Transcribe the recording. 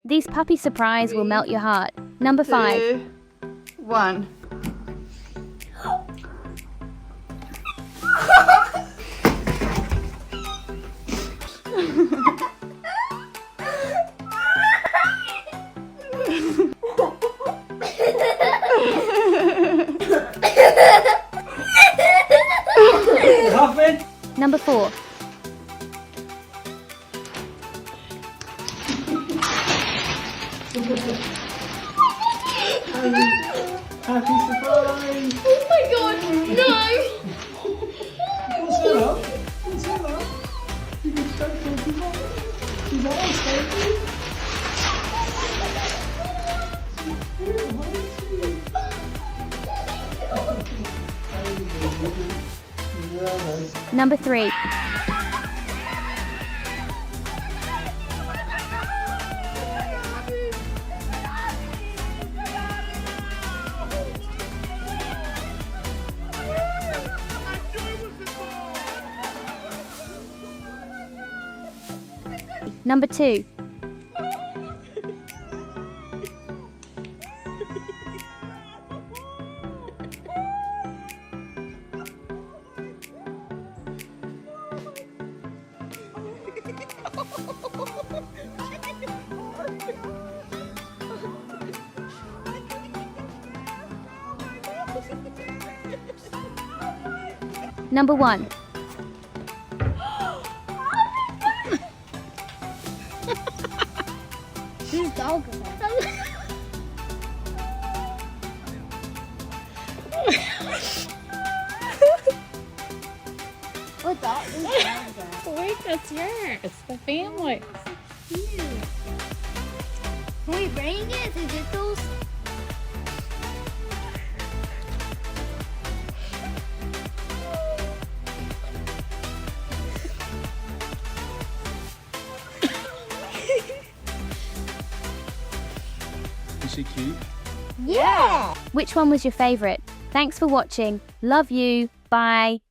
These puppy surprise will melt your heart. Number 5. 2, 1. Number 4. Happy surprise! Oh my god, no! What's that up? What's that up? You can start talking about his eyes, don't you? Number 3. Number 2. Number 1. Whose dog is that? What dog is that? Wait, that's yours. The family. Cute. Can we bring it to get those? Is she cute? Yeah! Which one was your favorite? Thanks for watching. Love you. Bye.